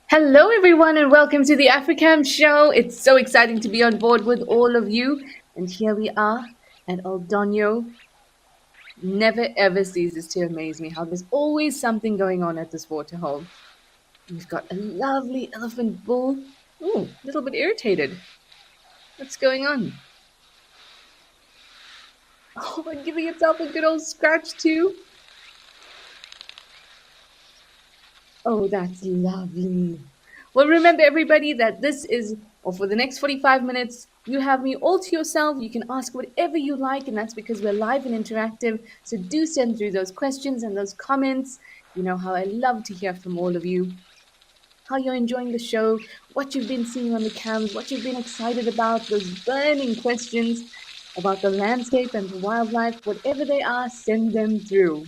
Hello, everyone, and welcome to the Africam show. It's so exciting to be on board with all of you. And here we are, and Old Donyo never ever ceases to amaze me how there's always something going on at this waterhole. We've got a lovely elephant bull. Ooh, a little bit irritated. What's going on? Oh, and giving itself a good old scratch, too. Oh, that's lovely. Well, remember, everybody, that this is, or for the next 45 minutes, you have me all to yourself. You can ask whatever you like, and that's because we're live and interactive. So do send through those questions and those comments. You know how I love to hear from all of you, how you're enjoying the show, what you've been seeing on the cams, what you've been excited about, those burning questions about the landscape and the wildlife. Whatever they are, send them through.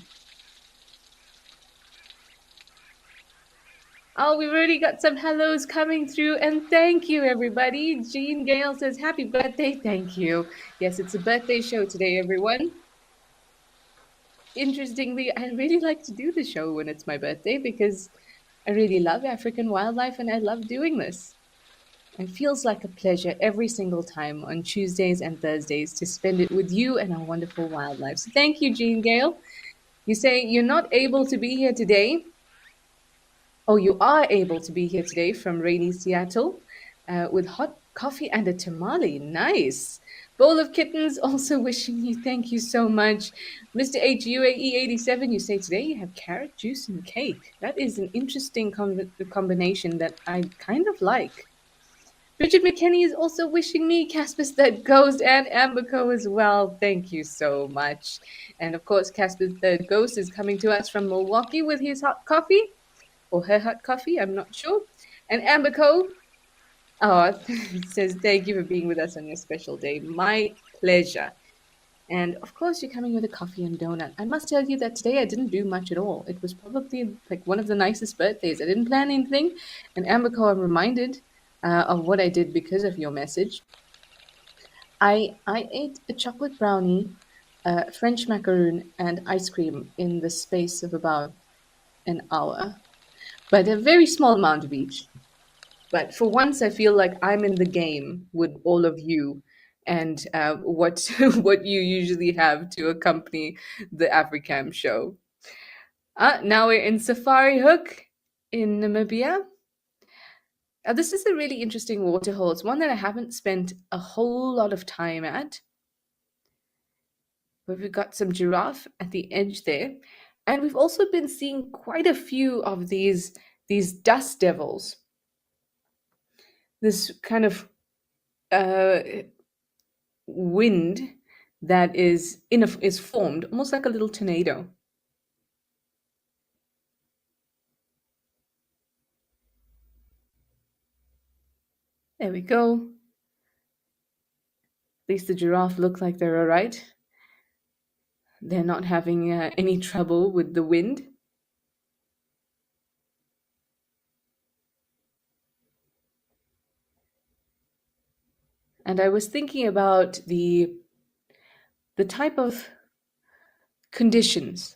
Oh, we've already got some hellos coming through, and thank you, everybody. Jean Gale says, happy birthday. Thank you. Yes, it's a birthday show today, everyone. Interestingly, I really like to do the show when it's my birthday because I really love African wildlife and I love doing this. It feels like a pleasure every single time on Tuesdays and Thursdays to spend it with you and our wonderful wildlife. So thank you, Jean Gale. You say you're not able to be here today. Oh, you are able to be here today from rainy Seattle with hot coffee and a tamale. Nice. Bowl of Kittens also wishing you thank you so much. Mr. HUAE87, you say today you have carrot juice and cake. That is an interesting combination that I kind of like. Bridget McKinney is also wishing me Casper's Third Ghost and Amberco as well. Thank you so much. And of course, Casper's Third Ghost is coming to us from Milwaukee with his hot coffee. Or her hot coffee, I'm not sure. And Amberco, says, thank you for being with us on your special day. My pleasure. And of course, you're coming with a coffee and donut. I must tell you that today I didn't do much at all. It was probably like one of the nicest birthdays. I didn't plan anything. And Amberco, I'm reminded of what I did because of your message. I ate a chocolate brownie, French macaroon, and ice cream in the space of about an hour, but a very small amount of each. But for once, I feel like I'm in the game with all of you and what what you usually have to accompany the Africam show. Now we're in Safari Hook in Namibia. This is a really interesting waterhole. It's one that I haven't spent a whole lot of time at. But we've got some giraffe at the edge there. And we've also been seeing quite a few of these dust devils. This kind of wind that is formed almost like a little tornado. There we go. At least the giraffe look like they're all right. They're not having any trouble with the wind. And I was thinking about the type of conditions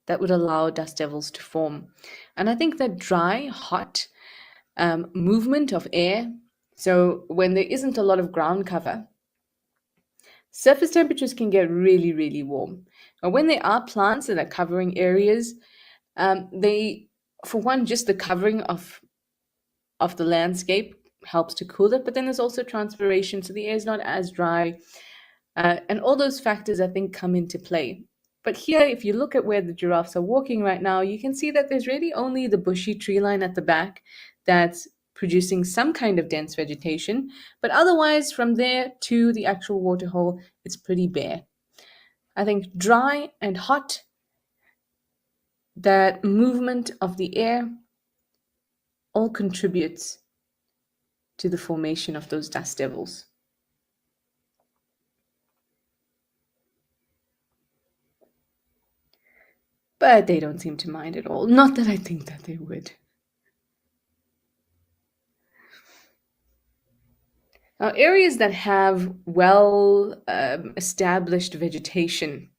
that would allow dust devils to form. And I think that dry, hot movement of air, so when there isn't a lot of ground cover, surface temperatures can get really, really warm. And when there are plants that are covering areas, they, for one, just the covering of the landscape helps to cool it, but then there's also transpiration, so the air is not as dry. And all those factors, I think, come into play. But here, if you look at where the giraffes are walking right now, you can see that there's really only the bushy tree line at the back that's producing some kind of dense vegetation. But otherwise, from there to the actual waterhole, it's pretty bare. I think dry and hot, that movement of the air, all contributes to the formation of those dust devils. But they don't seem to mind at all. Not that I think that they would. Now, areas that have well established vegetation,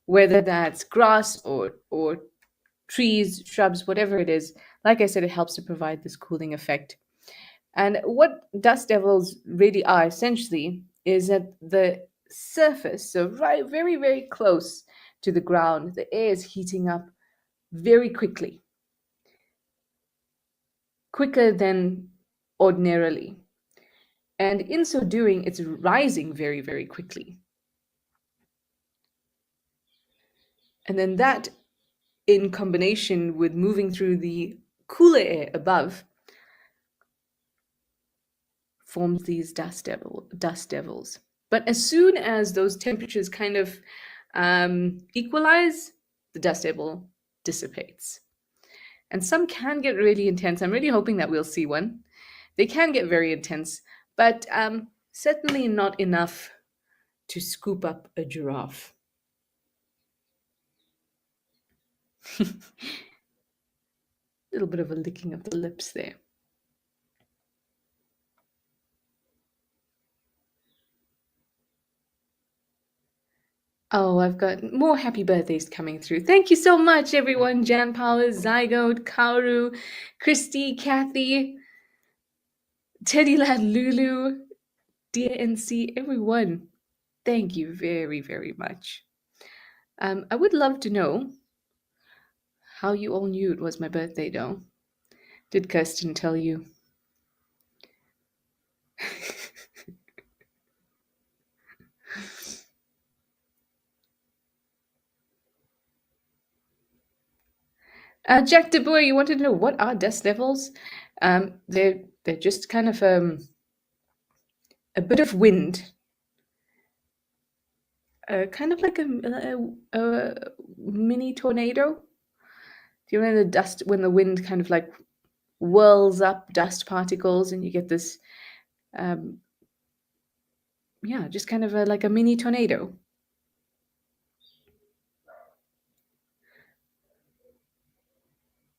whether that's grass or trees, shrubs, whatever it is, Like I said, it helps to provide this cooling effect. And what dust devils really are essentially is that the surface, so right, very, very close to the ground, the air is heating up very quickly, quicker than ordinarily. And in so doing, it's rising very, very quickly. And then that, in combination with moving through the cooler air above, forms these dust devils. But as soon as those temperatures kind of equalize, the dust devil dissipates. And some can get really intense. I'm really hoping that we'll see one. They can get very intense, but certainly not enough to scoop up a giraffe. Little bit of a licking of the lips there. Oh, I've got more happy birthdays coming through. Thank you so much, everyone. Jan Powers, Zygote, Kauru, Christy, Kathy, Teddy Lad, Lulu, Dear NC, everyone. Thank you very, very much. I would love to know how you all knew it was my birthday, though. Did Kirsten tell you? Jack De Boer, you wanted to know what are dust devils? They're just kind of a bit of wind, kind of like a mini tornado. Do you remember the dust when the wind kind of like whirls up dust particles and you get this, yeah, just kind of like a mini tornado.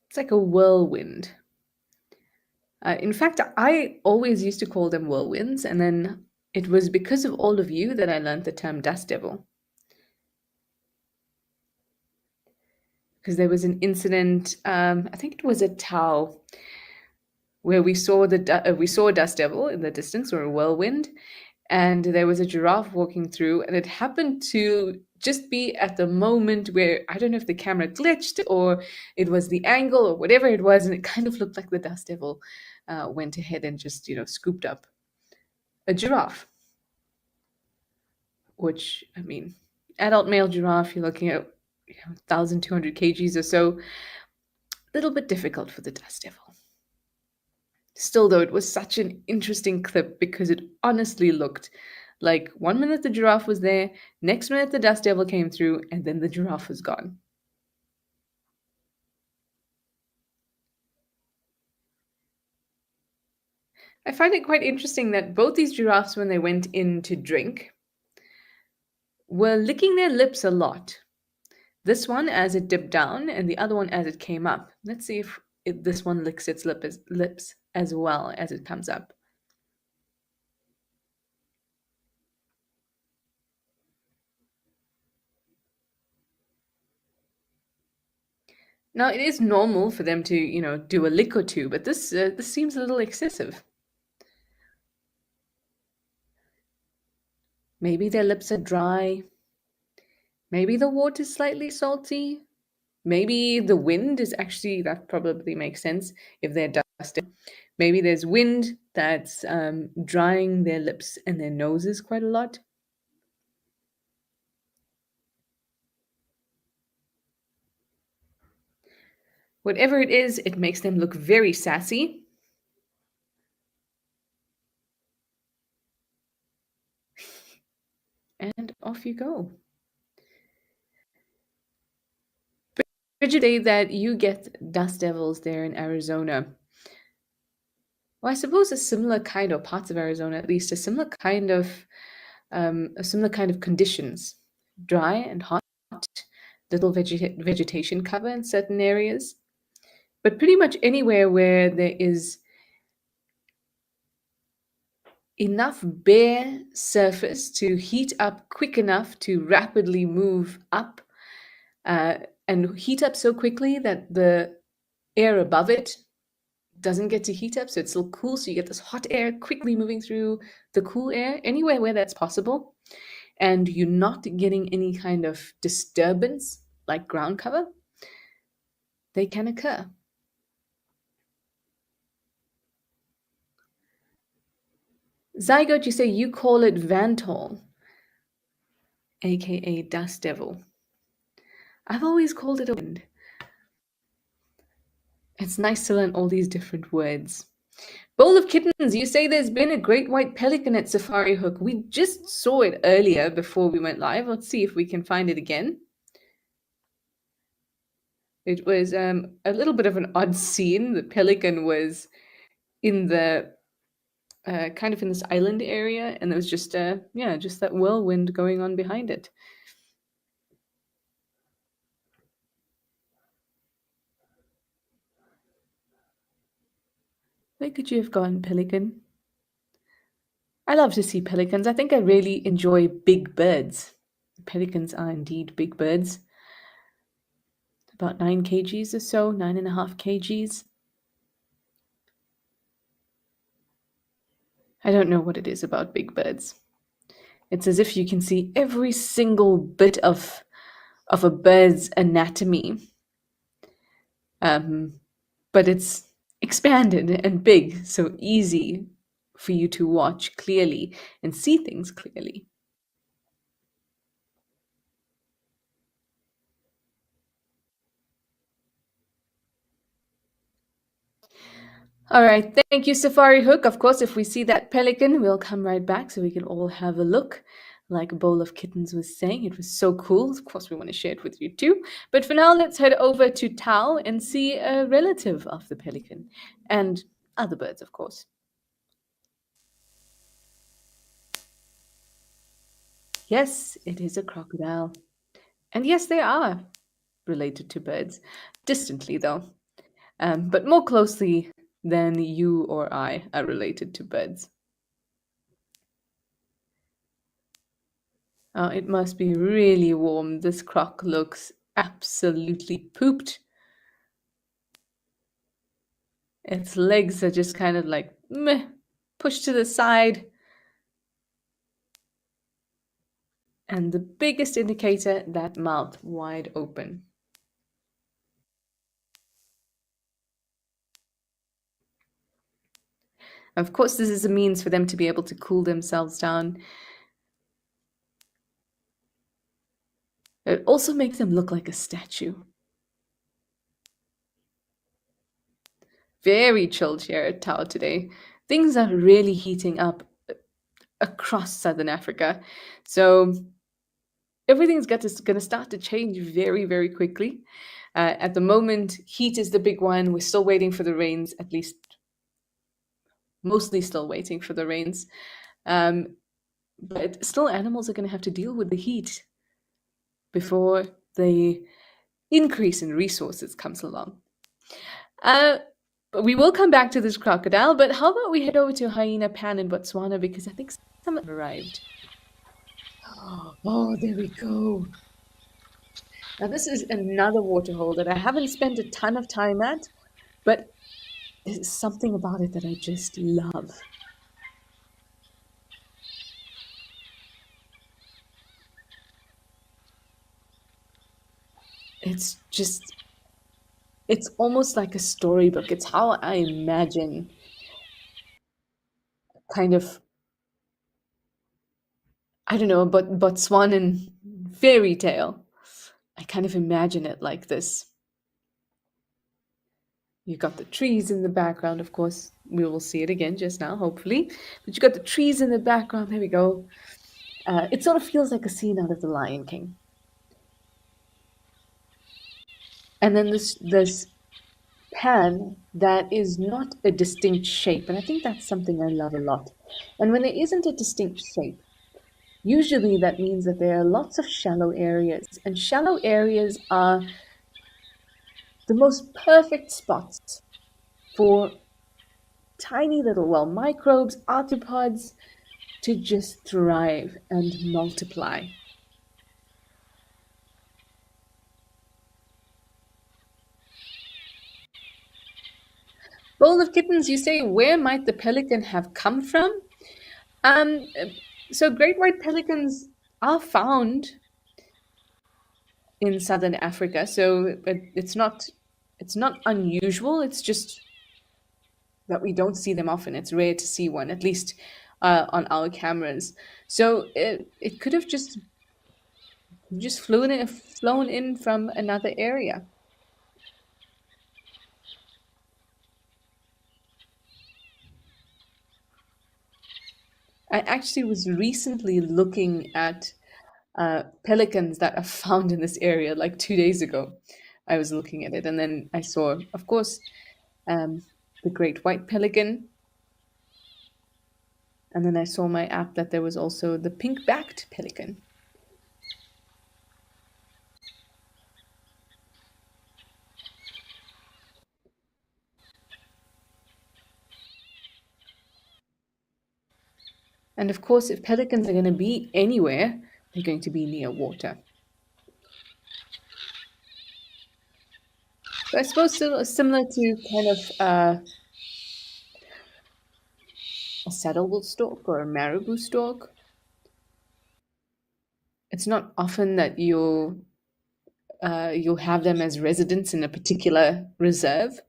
It's like a whirlwind. In fact, I always used to call them whirlwinds, and then it was because of all of you that I learned the term dust devil. Because there was an incident, I think it was at Tau, where we saw a dust devil in the distance, or a whirlwind, and there was a giraffe walking through, and it happened to just be at the moment where, I don't know if the camera glitched or it was the angle or whatever it was, and it kind of looked like the dust devil went ahead and just, scooped up a giraffe. Which, I mean, adult male giraffe, you're looking at 1,200 kgs or so. A little bit difficult for the dust devil. Still, though, it was such an interesting clip because it honestly looked like 1 minute the giraffe was there, next minute the dust devil came through, and then the giraffe was gone. I find it quite interesting that both these giraffes, when they went in to drink, were licking their lips a lot. This one as it dipped down, and the other one as it came up. Let's see if this one licks its lips as well as it comes up. Now, it is normal for them to, do a lick or two, but this seems a little excessive. Maybe their lips are dry. Maybe the water's slightly salty. Maybe the wind is actually, that probably makes sense if they're dusty. Maybe there's wind that's drying their lips and their noses quite a lot. Whatever it is, it makes them look very sassy. And off you go. Bridget, say that you get dust devils there in Arizona. Well, I suppose a similar kind, or parts of Arizona at least, a similar kind of conditions, dry and hot, little vegetation cover in certain areas, but pretty much anywhere where there is enough bare surface to heat up quick enough to rapidly move up, and heat up so quickly that the air above it doesn't get to heat up, so it's still cool. So you get this hot air quickly moving through the cool air anywhere where that's possible. And you're not getting any kind of disturbance like ground cover, they can occur. Zygote, you say you call it Vantol, aka Dust Devil. I've always called it a wind. It's nice to learn all these different words. Bowl of Kittens, you say there's been a great white pelican at Safari Hook. We just saw it earlier before we went live. Let's see if we can find it again. It was a little bit of an odd scene. The pelican was in the kind of in this island area, and there was just just that whirlwind going on behind it. Where could you have gone, pelican? I love to see pelicans. I think I really enjoy big birds. Pelicans are indeed big birds. About 9 kgs or so, 9.5 kgs. I don't know what it is about big birds. It's as if you can see every single bit of a bird's anatomy. But it's expanded and big, so easy for you to watch clearly and see things clearly. All right, thank you, Safari Hook. Of course, if we see that pelican, we'll come right back so we can all have a look. Like a Bowl of Kittens was saying, it was so cool. Of course, we want to share it with you too. But for now, let's head over to Tao and see a relative of the pelican and other birds, of course. Yes, it is a crocodile. And yes, they are related to birds, distantly though, but more closely than you or I are related to birds. Oh, it must be really warm. This croc looks absolutely pooped. Its legs are just kind of like meh, pushed to the side. And the biggest indicator, that mouth wide open. Of course, this is a means for them to be able to cool themselves down. It also makes them look like a statue. Very chilled here at Tao today. Things are really heating up across Southern Africa. So everything's going to start to change very, very quickly. At the moment, heat is the big one. We're still waiting for the rains, at least mostly still waiting for the rains. But still, animals are going to have to deal with the heat before the increase in resources comes along. But we will come back to this crocodile, but how about we head over to Hyena Pan in Botswana, because I think some have arrived. Oh, there we go. Now this is another waterhole that I haven't spent a ton of time at, but there's something about it that I just love. It's almost like a storybook. It's how I imagine kind of, I don't know, but Botswanan fairy tale. I kind of imagine it like this. You've got the trees in the background, of course. We will see it again just now, hopefully. But you've got the trees in the background. There we go. It sort of feels like a scene out of The Lion King. And then this pan that is not a distinct shape. And I think that's something I love a lot. And when there isn't a distinct shape, usually that means that there are lots of shallow areas. And shallow areas are the most perfect spots for tiny little, well, microbes, arthropods to just thrive and multiply. Bowl of kittens, you say, where might the pelican have come from? Um, uh, so great white pelicans are found in southern Africa, so it's not unusual. It's just that we don't see them often. It's rare to see one, at least on our cameras. So it could have just flown in from another area. I actually was recently looking at pelicans that are found in this area, like 2 days ago. I was looking at it, and then I saw, of course, um, the great white pelican, and then I saw my app that there was also the pink-backed pelican. And of course, if pelicans are going to be anywhere, they're going to be near water. So I suppose still similar to kind of a saddlewood stork or a marabou stork. It's not often that you'll have them as residents in a particular reserve.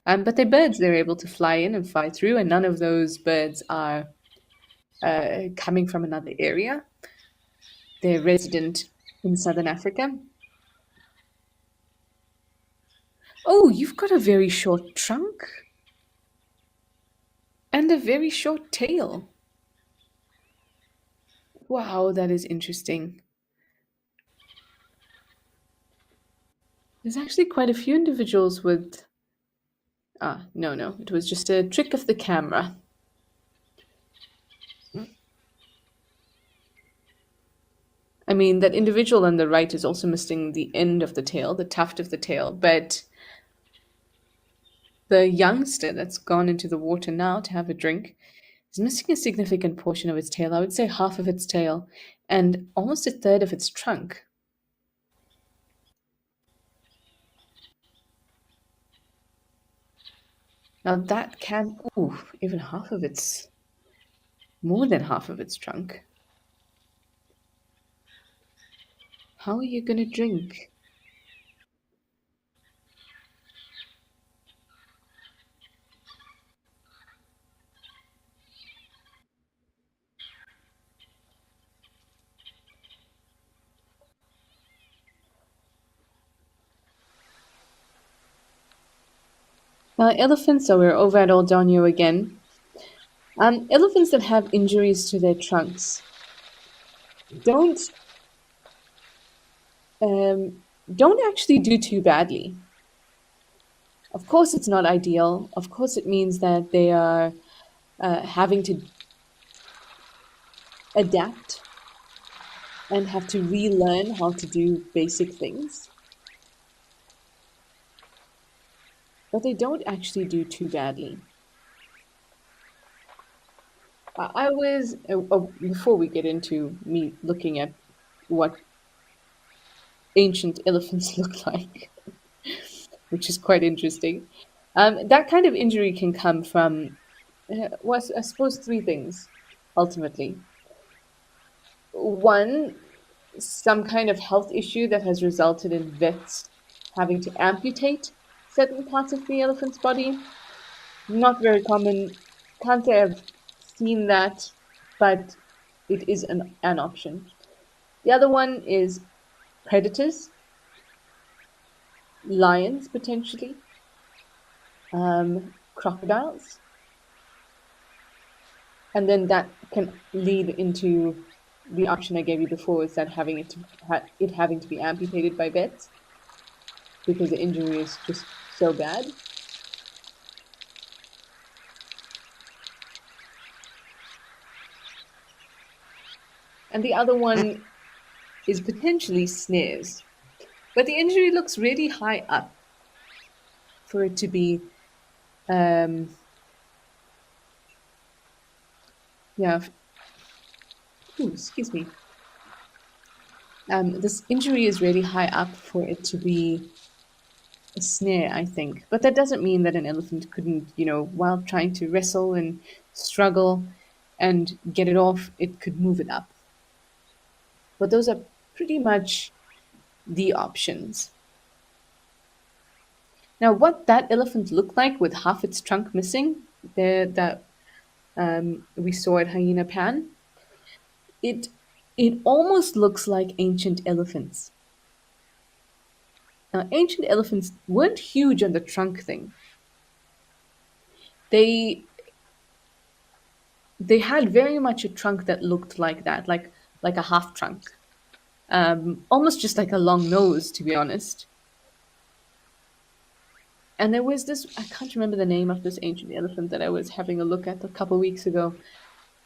But they're birds. They're able to fly in and fly through, and none of those birds are coming from another area. They're resident in southern Africa. Oh, you've got a very short trunk and a very short tail. Wow, that is interesting. There's actually quite a few individuals with. Ah, no, no, it was just a trick of the camera. I mean, that individual on the right is also missing the end of the tail, the tuft of the tail, but the youngster that's gone into the water now to have a drink is missing a significant portion of its tail. I would say half of its tail and almost a third of its trunk. Now that can, ooh, even half of its, more than half of its trunk. How are you going to drink? Now, elephants, so we're over at Old Donio again. Elephants that have injuries to their trunks don't don't actually do too badly. Of course, it's not ideal. Of course, it means that they are having to adapt and have to relearn how to do basic things. But they don't actually do too badly. I was, before we get into me looking at what ancient elephants look like, which is quite interesting, that kind of injury can come from, was I suppose, three things ultimately. One, some kind of health issue that has resulted in vets having to amputate certain parts of the elephant's body. Not very common. Can't say I've seen that, but it is an option. The other one is predators, lions potentially, crocodiles, and then that can lead into the option I gave you before, is that it having to be amputated by vets because the injury is just so bad. And the other one is potentially snares. But the injury looks really high up for it to be, um, yeah, ooh, excuse me. This injury is really high up for it to be a snare, I think. But that doesn't mean that an elephant couldn't, while trying to wrestle and struggle and get it off, it could move it up. But those are pretty much the options. Now, what that elephant looked like with half its trunk missing, there that we saw at Hyena Pan, it it almost looks like ancient elephants. Now, ancient elephants weren't huge on the trunk thing. They they had very much a trunk that looked like that, like a half trunk, almost just like a long nose, to be honest. And there was this, I can't remember the name of this ancient elephant that I was having a look at a couple weeks ago.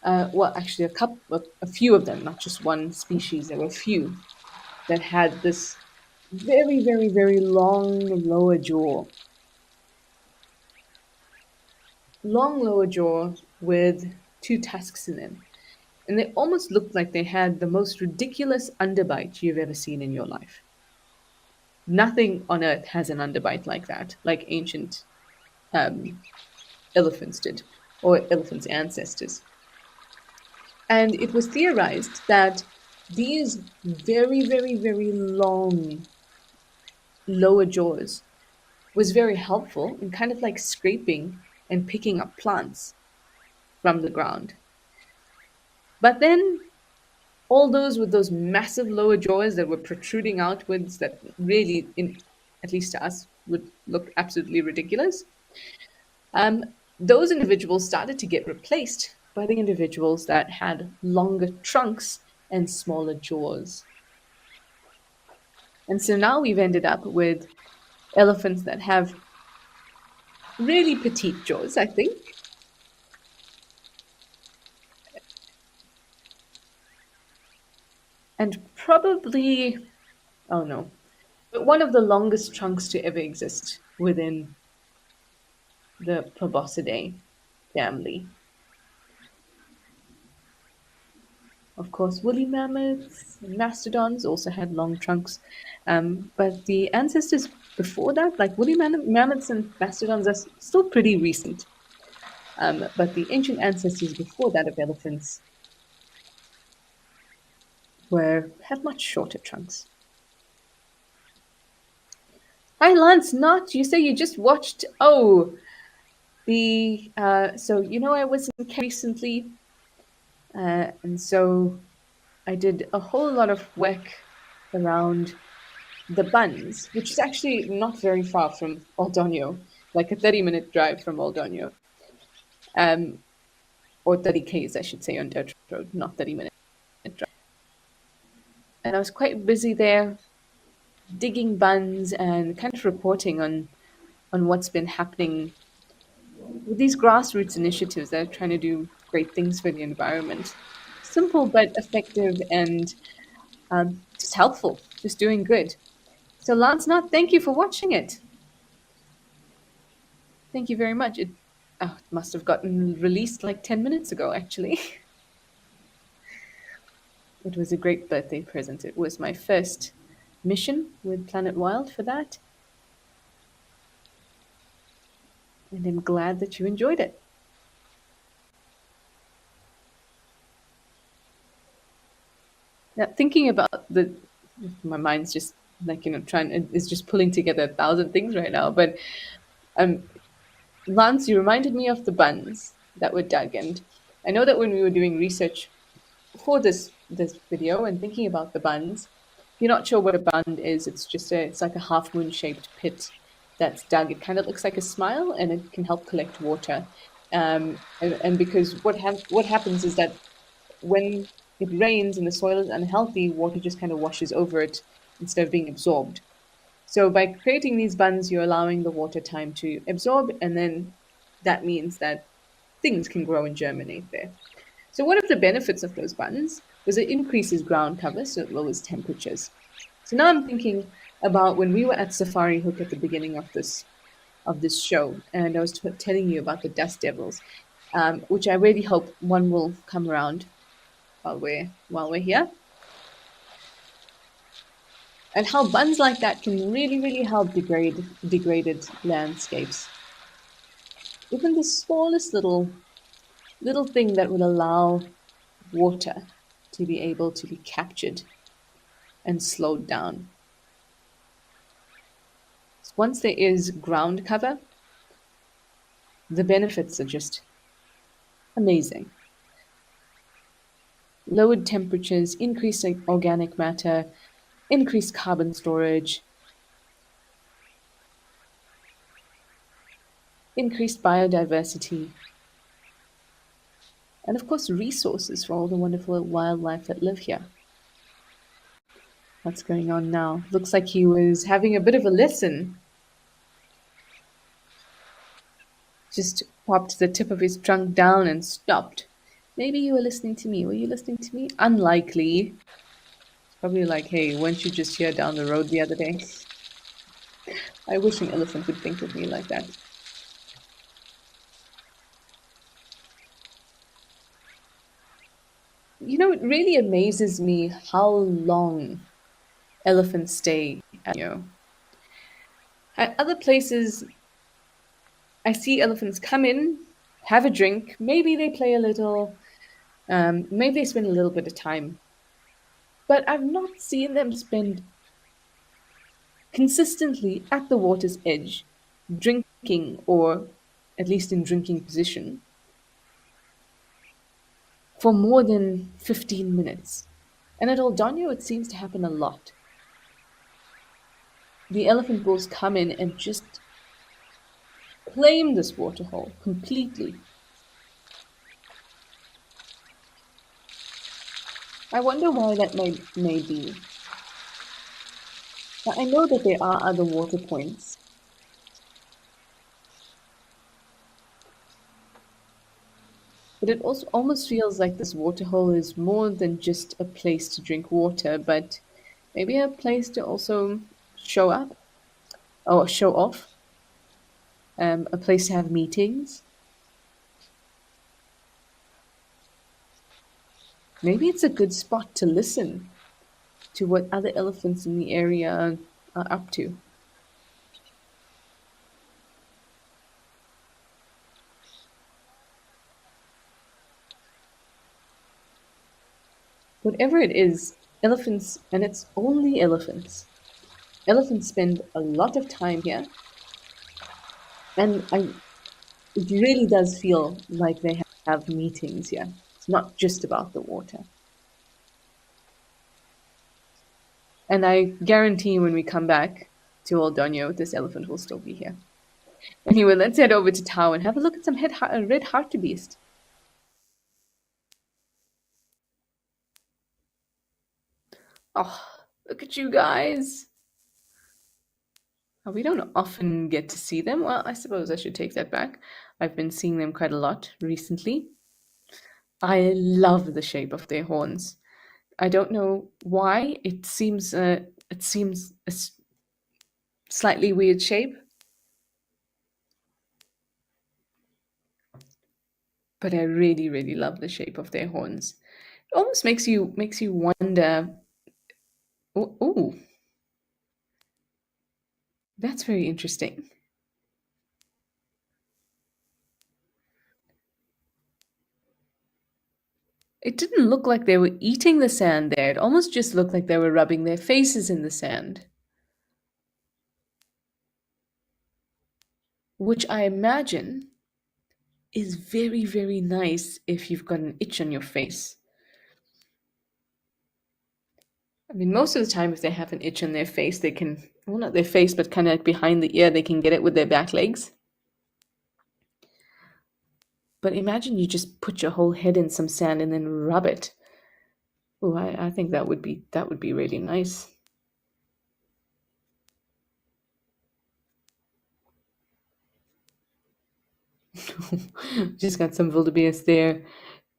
Well, actually, a few of them, not just one species. There were a few that had this very, very, very long lower jaw with two tusks in them, and they almost looked like they had the most ridiculous underbite you've ever seen in your life. Nothing on earth has an underbite like that, like ancient um, elephants did, or elephants' ancestors. And it was theorized that these very, very, very long lower jaws was very helpful in kind of like scraping and picking up plants from the ground. But then all those with those massive lower jaws that were protruding outwards that really, at least to us, would look absolutely ridiculous, um, those individuals started to get replaced by the individuals that had longer trunks and smaller jaws. And so now we've ended up with elephants that have really petite jaws, I think. And probably, oh no, but one of the longest trunks to ever exist within the Proboscidae family. Of course, woolly mammoths and mastodons also had long trunks. But the ancestors before that, like woolly mammoths and mastodons, are still pretty recent. But the ancient ancestors before that of elephants had much shorter trunks. Hi, Lance. Not you say you just watched? Oh, the so I was in Canada recently, and so I did a whole lot of work around the Buns, which is actually not very far from Oldonyo, like a 30-minute drive from Oldonyo, or 30 k's, I should say, on dirt road, not 30-minute drive. And I was quite busy there, digging buns and kind of reporting on what's been happening with these grassroots initiatives that are trying to do great things for the environment. Simple but effective and just helpful, just doing good. So, Lance Knott, thank you for watching it. Thank you very much. It must have gotten released like 10 minutes ago, actually. It was a great birthday present. It was my first mission with Planet Wild for that. And I'm glad that you enjoyed it. Now, thinking about my mind's just like, is just pulling together 1,000 things right now. But Lance, you reminded me of the buns that were dug. And I know that when we were doing research for this video and thinking about the buns, if you're not sure what a bund is, it's like a half moon shaped pit that's dug. It kind of looks like a smile, and it can help collect water. And because what happens is that when it rains and the soil is unhealthy, water just kind of washes over it instead of being absorbed. So by creating these buns, you're allowing the water time to absorb, and then that means that things can grow and germinate there. So one of the benefits of those buns was it increases ground cover, so it lowers temperatures. So now I'm thinking about when we were at Safari Hook at the beginning of this show, and I was telling you about the dust devils, which I really hope one will come around while we're here. and how buns like that can really, really help degrade degraded landscapes. Even the smallest little thing that would allow water to be able to be captured and slowed down. Once there is ground cover, the benefits are just amazing. Lowered temperatures, increased organic matter, increased carbon storage, increased biodiversity, and of course, resources for all the wonderful wildlife that live here. What's going on now? Looks like he was having a bit of a listen. Just popped the tip of his trunk down and stopped. Maybe you were listening to me. Were you listening to me? Unlikely. Probably like, hey, weren't you just here down the road the other day? I wish an elephant would think of me like that. You know, it really amazes me how long elephants stay at At other places, I see elephants come in, have a drink, maybe they play a little, maybe they spend a little bit of time. But I've not seen them spend consistently at the water's edge, drinking, or at least in drinking position, for more than 15 minutes. And at Oldonyo, it seems to happen a lot. The elephant bulls come in and just claim this waterhole completely. I wonder why that may be. Now, I know that there are other water points, but it also almost feels like this waterhole is more than just a place to drink water, but maybe a place to also show up or show off, a place to have meetings. Maybe it's a good spot to listen to what other elephants in the area are up to. Whatever it is, elephants, and it's only elephants. Elephants spend a lot of time here, and it really does feel like they have meetings here. It's not just about the water. And I guarantee when we come back to Old Donyo, this elephant will still be here. Anyway, let's head over to Tao and have a look at some red hartebeest. Oh, look at you guys. We don't often get to see them. Well, I suppose I should take that back. I've been seeing them quite a lot recently. I love the shape of their horns. I don't know why. It seems a slightly weird shape, but I really, really love the shape of their horns. It almost makes you wonder. Oh, oh, that's very interesting. It didn't look like they were eating the sand there. It almost just looked like they were rubbing their faces in the sand, which I imagine is very, very nice if you've got an itch on your face. I mean, most of the time, if they have an itch on their face, they can, well, not their face, but kind of like behind the ear, they can get it with their back legs. But imagine you just put your whole head in some sand and then rub it. Oh, I think that would be really nice. Just got some wildebeest there.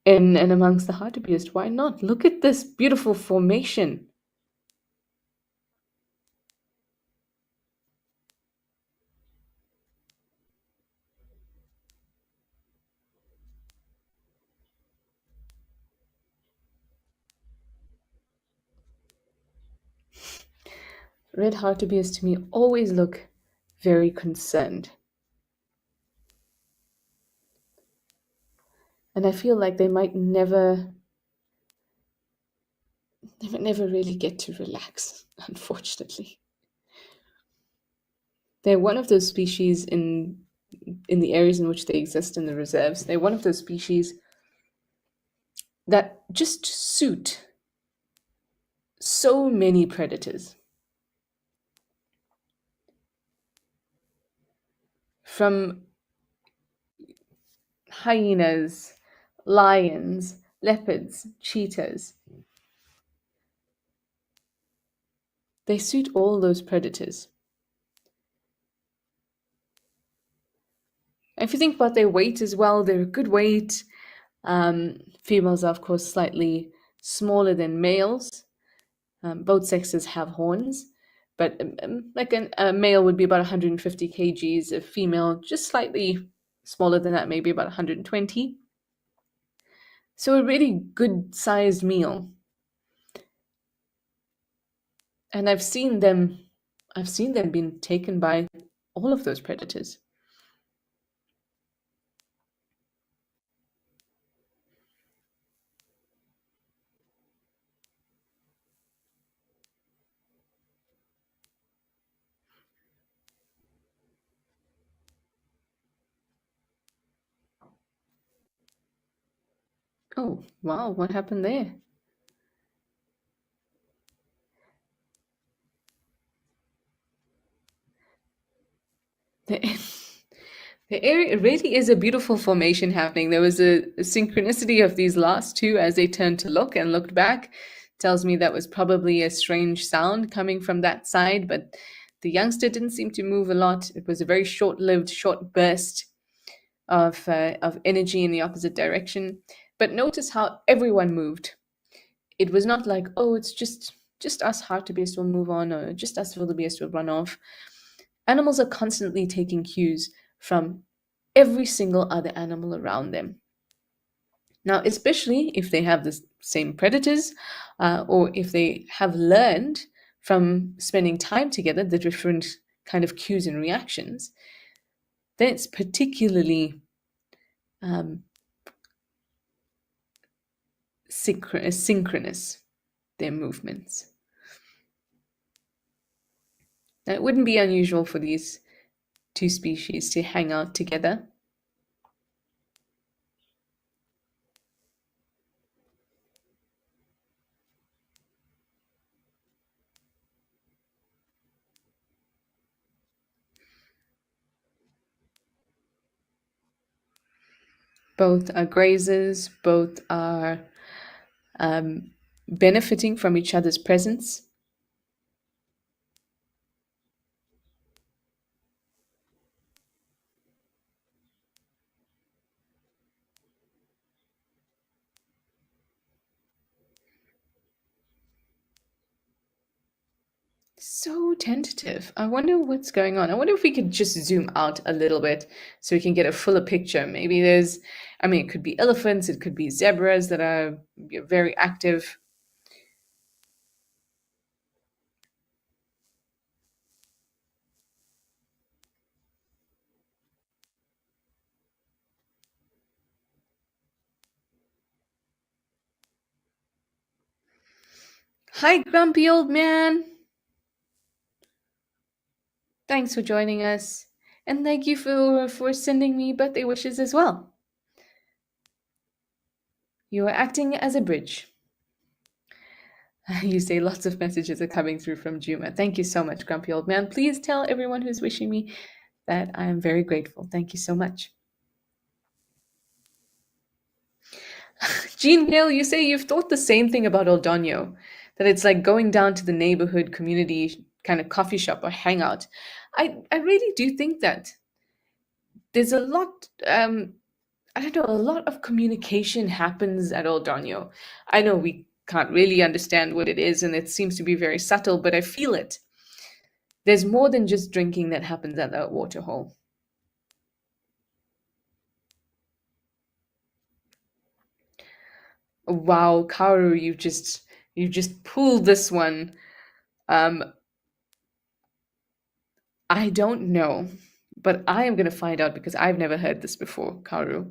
And amongst the hartebeest, why not? Look at this beautiful formation. Red hartebeest to me always look very concerned. And I feel like they might never really get to relax, unfortunately. They're one of those species in the areas in which they exist in the reserves. They're one of those species that just suit so many predators. From hyenas, lions, leopards, cheetahs. They suit all those predators. If you think about their weight as well, they're a good weight. Females are, of course, slightly smaller than males. Both sexes have horns, but like a male would be about 150 kgs, a female just slightly smaller than that, maybe about 120. So a really good sized meal. And I've seen them being taken by all of those predators. Oh, wow, what happened there? The, the area it really is a beautiful formation happening. There was a synchronicity of these last two as they turned to look and looked back. Tells me that was probably a strange sound coming from that side, but the youngster didn't seem to move a lot. It was a very short-lived, short burst of energy in the opposite direction. But notice how everyone moved. It was not like, oh, it's just us hartebeest will move on, or just us wildebeest will run off. Animals are constantly taking cues from every single other animal around them. Now, especially if they have the same predators, or if they have learned from spending time together the different kind of cues and reactions, then it's particularly um, synchronous, their movements. Now, it wouldn't be unusual for these two species to hang out together. Both are grazers, both are benefiting from each other's presence. So tentative. I wonder what's going on. I wonder if we could just zoom out a little bit so we can get a fuller picture. Maybe I mean, it could be elephants, it could be zebras that are very active. Hi, grumpy old man. Thanks for joining us. And thank you for sending me birthday wishes as well. You are acting as a bridge. You say lots of messages are coming through from Juma. Thank you so much, grumpy old man. Please tell everyone who's wishing me that I am very grateful. Thank you so much. Jean Hill, you say you've thought the same thing about Old Donyo, that it's like going down to the neighborhood community kind of coffee shop or hangout. I really do think that there's a lot I don't know, a lot of communication happens at Old Donyo. I know we can't really understand what it is and it seems to be very subtle, but I feel it. There's more than just drinking that happens at that waterhole. Wow, Kaoru, you've just pulled this one. Um, I don't know, but I am going to find out because I've never heard this before, Karu.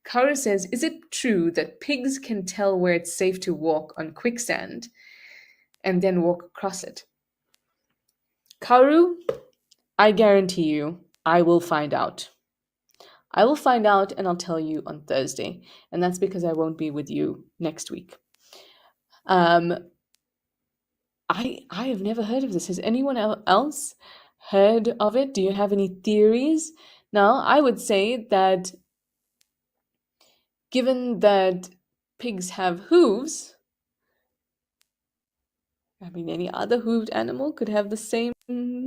Karu says, is it true that pigs can tell where it's safe to walk on quicksand and then walk across it? Karu, I guarantee you, I will find out. I will find out and I'll tell you on Thursday. And that's because I won't be with you next week. Um, I have never heard of this. Has anyone else heard of it? Do you have any theories? Now, I would say that given that pigs have hooves, I mean, any other hooved animal could have the same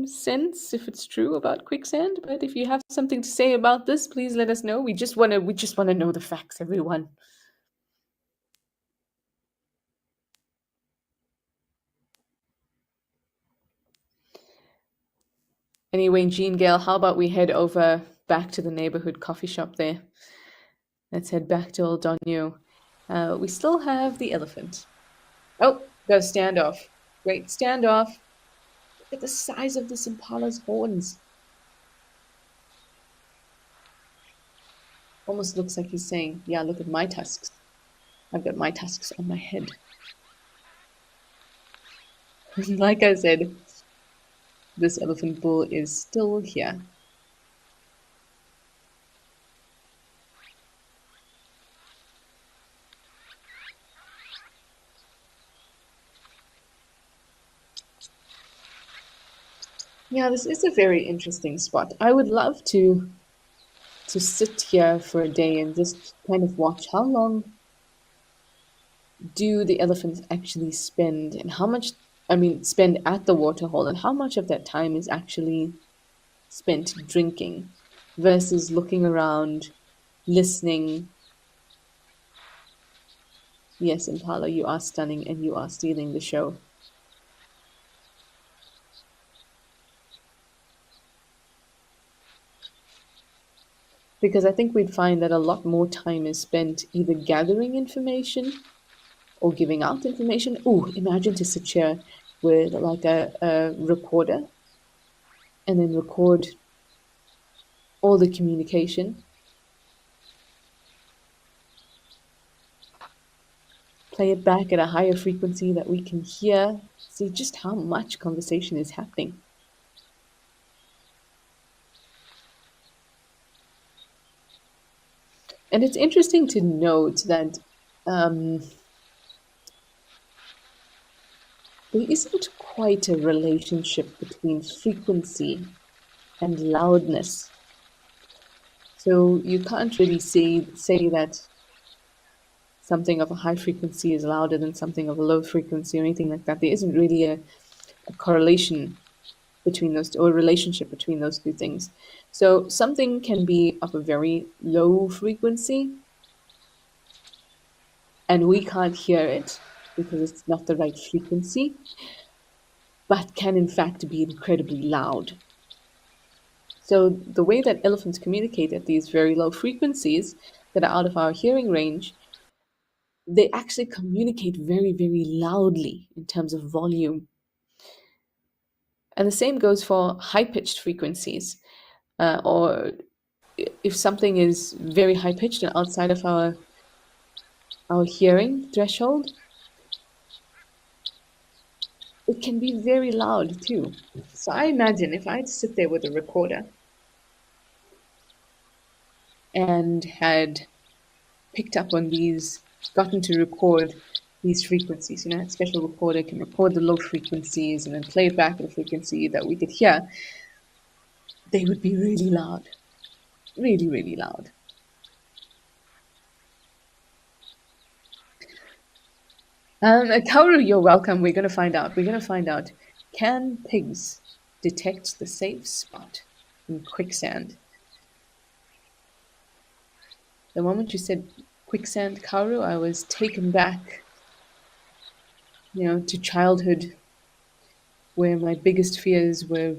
sense if it's true about quicksand. But if you have something to say about this, please let us know. We just want to know the facts, everyone. Anyway, Jean Gale, how about we head over back to the neighborhood coffee shop there? Let's head back to Old Donio. We still have the elephant. Oh, there's standoff. Great standoff. Look at the size of this impala's horns. Almost looks like he's saying, yeah, look at my tusks. I've got my tusks on my head. Like I said, this elephant bull is still here. Yeah, this is a very interesting spot. I would love to sit here for a day and just kind of watch how long do the elephants actually spend and how much, I mean, spend at the waterhole and how much of that time is actually spent drinking versus looking around, listening. Yes, Impala, you are stunning and you are stealing the show. Because I think we'd find that a lot more time is spent either gathering information or giving out information. Ooh, imagine to sit here with like a recorder and then record all the communication, play it back at a higher frequency that we can hear, see just how much conversation is happening. And it's interesting to note that um, there isn't quite a relationship between frequency and loudness. So you can't really say that something of a high frequency is louder than something of a low frequency or anything like that. There isn't really a correlation between those two, or a relationship between those two things. So something can be of a very low frequency and we can't hear it because it's not the right frequency, but can in fact be incredibly loud. So the way that elephants communicate at these very low frequencies that are out of our hearing range, they actually communicate very, very loudly in terms of volume. And the same goes for high-pitched frequencies, or if something is very high-pitched and outside of our hearing threshold, it can be very loud too. So I imagine if I had to sit there with a recorder and had picked up on these, gotten to record these frequencies, a special recorder can record the low frequencies and then play it back at a frequency that we could hear, they would be really loud. Really, really loud. Kaoru, you're welcome. We're going to find out. We're going to find out. Can pigs detect the safe spot in quicksand? The moment you said quicksand, Kaoru, I was taken back, to childhood, where my biggest fears were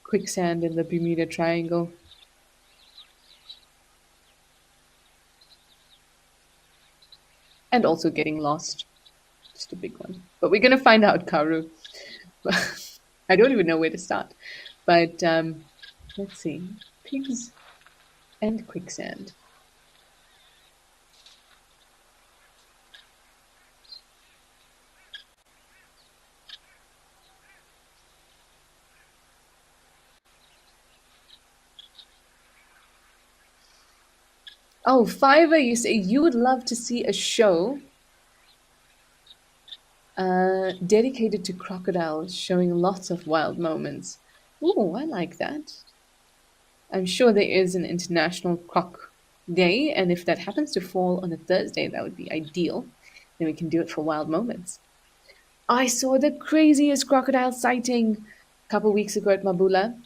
quicksand and the Bermuda Triangle. And also getting lost. Just a big one. But we're going to find out, Kaoru. I don't even know where to start. But let's see, pigs and quicksand. Oh, Fiverr, you say you would love to see a show dedicated to crocodiles, showing lots of wild moments. Oh, I like that. I'm sure there is an International Croc Day, and if that happens to fall on a Thursday, that would be ideal. Then we can do it for wild moments. I saw the craziest crocodile sighting a couple weeks ago at Mabula.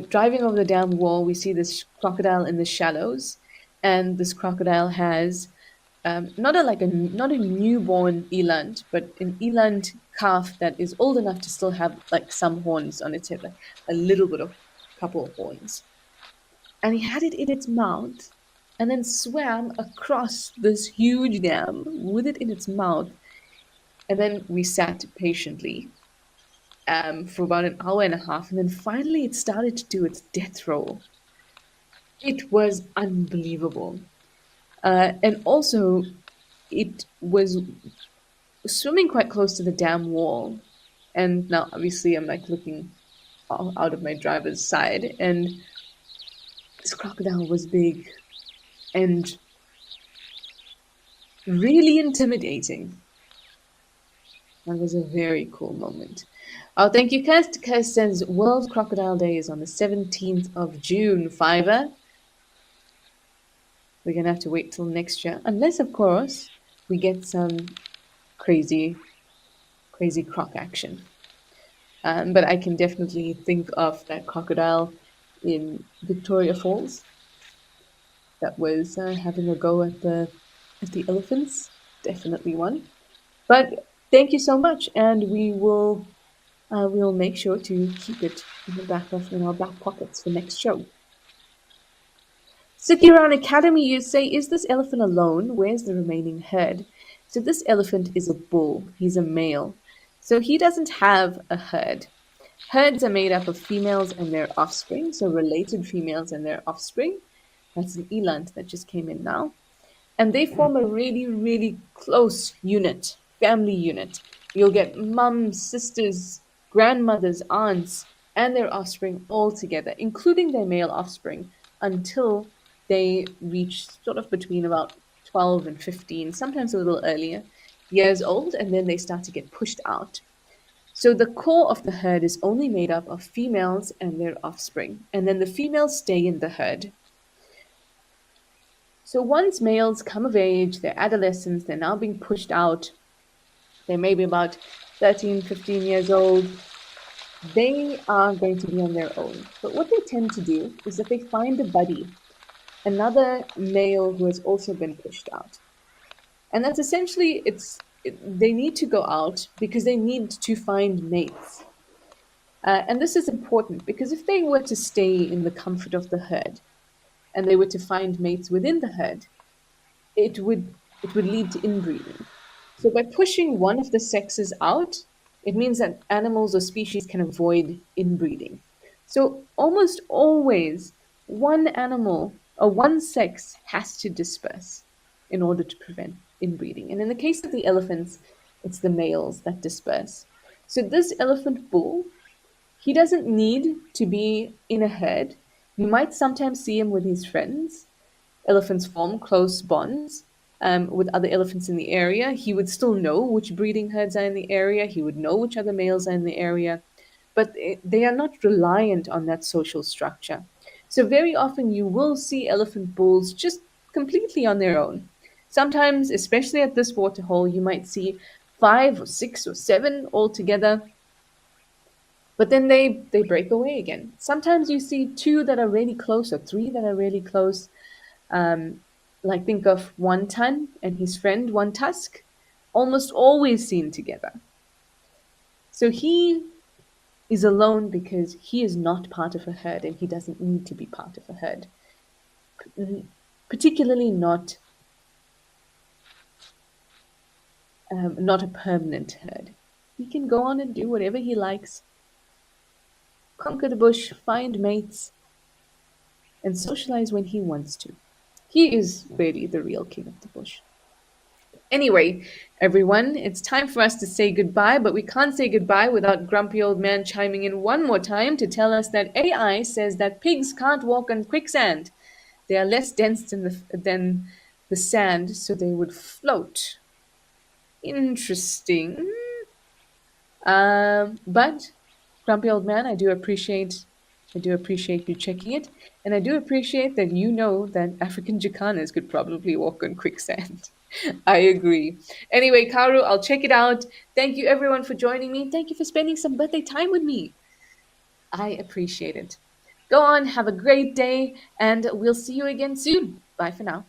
Driving over the dam wall, we see this crocodile in the shallows, and this crocodile has not a newborn eland, but an eland calf that is old enough to still have like some horns on its head, like a little bit of couple of horns. And he had it in its mouth, and then swam across this huge dam with it in its mouth. And then we sat patiently for about an hour and a half, and then finally it started to do its death roll. It was unbelievable. And also, it was swimming quite close to the dam wall. And now, obviously, I'm like looking out of my driver's side, and this crocodile was big and really intimidating. That was a very cool moment. Oh, thank you, Kirst. Kirst says World Crocodile Day is on the 17th of June, Fiverr. We're going to have to wait till next year. Unless, of course, we get some crazy, crazy croc action. But I can definitely think of that crocodile in Victoria Falls that was having a go at the elephants. Definitely one. But thank you so much, and we'll make sure to keep it in our back pockets for next show. Sukiran Academy, you say, is this elephant alone? Where's the remaining herd? So this elephant is a bull. He's a male. So he doesn't have a herd. Herds are made up of females and their offspring, so related females and their offspring. That's an eland that just came in now. And they form a really, really close unit, family unit. You'll get mums, sisters, grandmothers, aunts, and their offspring all together, including their male offspring, until they reach sort of between about 12 and 15, sometimes a little earlier, years old, and then they start to get pushed out. So the core of the herd is only made up of females and their offspring, and then the females stay in the herd. So once males come of age, they're adolescents, they're now being pushed out, they may be about 13, 15 years old, they are going to be on their own. But what they tend to do is that they find a buddy, another male who has also been pushed out. And that's essentially, they need to go out because they need to find mates. And this is important because if they were to stay in the comfort of the herd and they were to find mates within the herd, it would lead to inbreeding. So by pushing one of the sexes out, it means that animals or species can avoid inbreeding. So almost always one animal or one sex has to disperse in order to prevent inbreeding. And in the case of the elephants, it's the males that disperse. So this elephant bull, he doesn't need to be in a herd. You might sometimes see him with his friends. Elephants form close bonds with other elephants in the area. He would still know which breeding herds are in the area. He would know which other males are in the area. But they are not reliant on that social structure. So very often you will see elephant bulls just completely on their own. Sometimes, especially at this waterhole, you might see 5 or 6 or 7 all together. But then they break away again. Sometimes you see 2 that are really close or 3 that are really close. Like think of One Ton and his friend One Tusk, almost always seen together. So he is alone because he is not part of a herd and he doesn't need to be part of a herd. Particularly not a permanent herd. He can go on and do whatever he likes. conquer the bush, find mates, and socialize when he wants to. He is really the real king of the bush. Anyway, everyone, it's time for us to say goodbye, but we can't say goodbye without Grumpy Old Man chiming in one more time to tell us that AI says that pigs can't walk on quicksand. They are less dense than the sand, so they would float. Interesting. But Grumpy Old Man, I do appreciate you checking it, and I do appreciate that you know that African jacanas could probably walk on quicksand. I agree. Anyway, Karu, I'll check it out. Thank you everyone for joining me. Thank you for spending some birthday time with me. I appreciate it. Go on, have a great day, and we'll see you again soon. Bye for now.